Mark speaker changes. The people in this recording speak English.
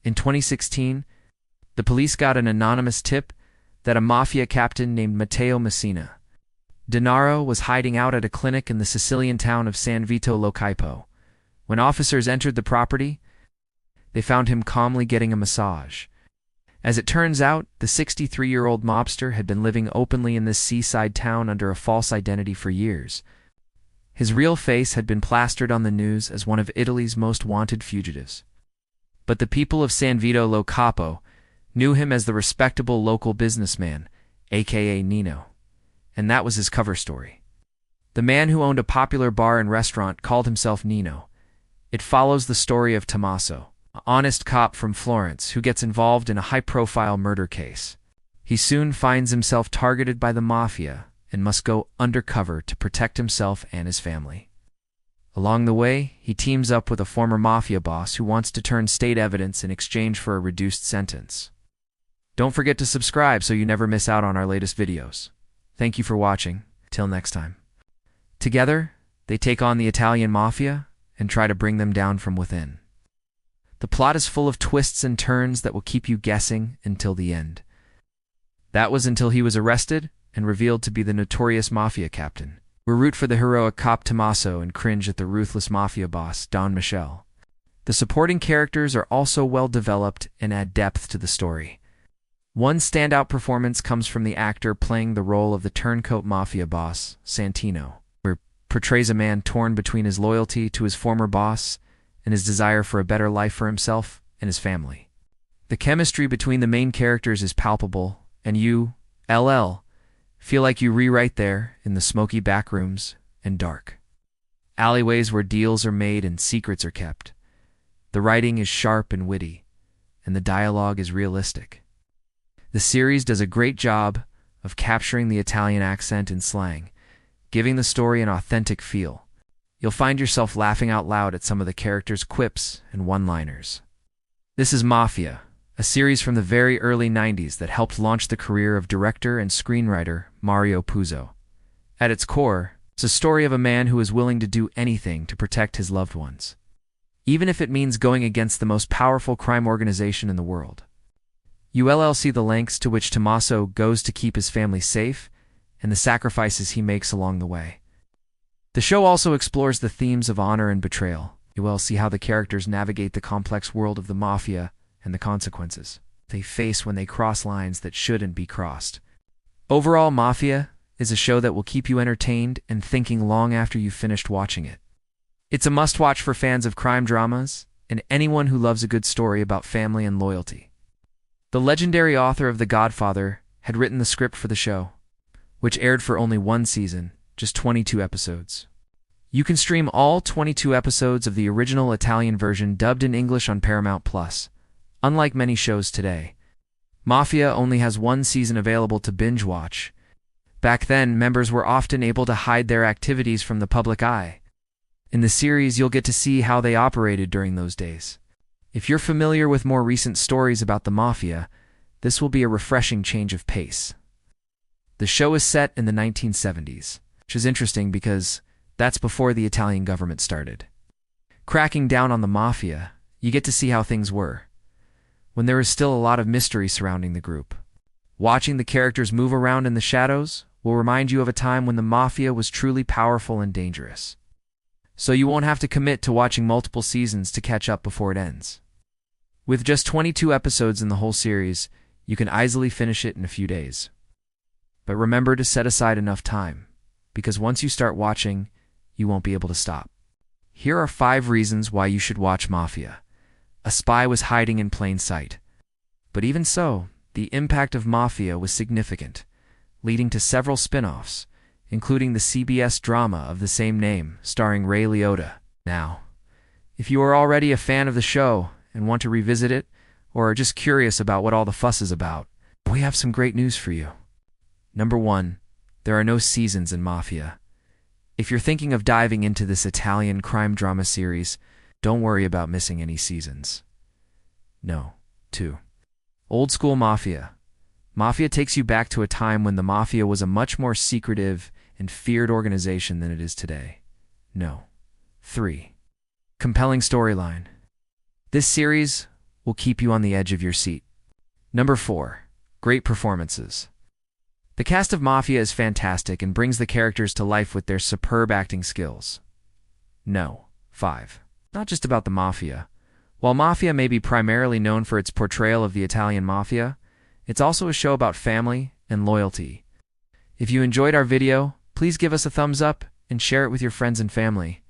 Speaker 1: In 2016, the police got an anonymous tip that a mafia captain named Matteo Messina Denaro was hiding out at a clinic in the Sicilian town of San Vito lo Capo. When officers entered the property, they found him calmly getting a massage. As it turns out, the 63-year-old mobster had been living openly in this seaside town under a false identity for years. His real face had been plastered on the news as one of Italy's most wanted fugitives. But the people of San Vito lo Capo knew him as the respectable local businessman, aka Nino. And that was his cover story. The man who owned a popular bar and restaurant called himself Nino. It follows the story of Tommaso, an honest cop from Florence who gets involved in a high-profile murder case. He soon finds himself targeted by the Mafia and must go undercover to protect himself and his family. Along the way, he teams up with a former Mafia boss who wants to turn state evidence in exchange for a reduced sentence. Don't forget to subscribe so you never miss out on our latest videos. Thank you for watching. Till next time. Together, they take on the Italian Mafia and try to bring them down from within. The plot is full of twists and turns that will keep you guessing until the end. That was until he was arrested and revealed to be the notorious Mafia captain. We root for the heroic cop Tommaso and cringe at the ruthless Mafia boss, Don Michele. The supporting characters are also well developed and add depth to the story. One standout performance comes from the actor playing the role of the turncoat Mafia boss, Santino, where portrays a man torn between his loyalty to his former boss and his desire for a better life for himself and his family. The chemistry between the main characters is palpable, and you, LL, feel like you right there in the smoky backrooms and dark alleyways where deals are made and secrets are kept. The writing is sharp and witty, and the dialogue is realistic. The series does a great job of capturing the Italian accent and slang, giving the story an authentic feel. You'll find yourself laughing out loud at some of the characters' quips and one-liners. This is Mafia, a series from the very early 90s that helped launch the career of director and screenwriter Mario Puzo. At its core, it's a story of a man who is willing to do anything to protect his loved ones, even if it means going against the most powerful crime organization in the world. You see the lengths to which Tommaso goes to keep his family safe and the sacrifices he makes along the way. The show also explores the themes of honor and betrayal. You see how the characters navigate the complex world of the Mafia and the consequences they face when they cross lines that shouldn't be crossed. Overall, Mafia is a show that will keep you entertained and thinking long after you've finished watching it. It's a must-watch for fans of crime dramas and anyone who loves a good story about family and loyalty. The legendary author of The Godfather had written the script for the show, which aired for only one season, just 22 episodes. You can stream all 22 episodes of the original Italian version dubbed in English on Paramount+. Unlike many shows today, Mafia only has one season available to binge watch. Back then, members were often able to hide their activities from the public eye. In the series, you'll get to see how they operated during those days. If you're familiar with more recent stories about the Mafia, this will be a refreshing change of pace. The show is set in the 1970s, which is interesting because that's before the Italian government started. Cracking down on the Mafia, you get to see how things were, when there is still a lot of mystery surrounding the group. Watching the characters move around in the shadows will remind you of a time when the Mafia was truly powerful and dangerous. So you won't have to commit to watching multiple seasons to catch up before it ends. With just 22 episodes in the whole series, you can easily finish it in a few days. But remember to set aside enough time, because once you start watching, you won't be able to stop. Here are 5 reasons why you should watch Mafia. A spy was hiding in plain sight. But even so, the impact of Mafia was significant, leading to several spin-offs, including the CBS drama of the same name, starring Ray Liotta. Now, if you are already a fan of the show and want to revisit it, or are just curious about what all the fuss is about, we have some great news for you. Number 1, there are no seasons in Mafia. If you're thinking of diving into this Italian crime drama series, don't worry about missing any seasons. No. 2, old school Mafia. Mafia takes you back to a time when the Mafia was a much more secretive and feared organization than it is today. No. 3, compelling storyline. This series will keep you on the edge of your seat. Number 4. Great performances. The cast of Mafia is fantastic and brings the characters to life with their superb acting skills. No. 5. Not just about the Mafia. While Mafia may be primarily known for its portrayal of the Italian Mafia, it's also a show about family and loyalty. If you enjoyed our video, please give us a thumbs up and share it with your friends and family.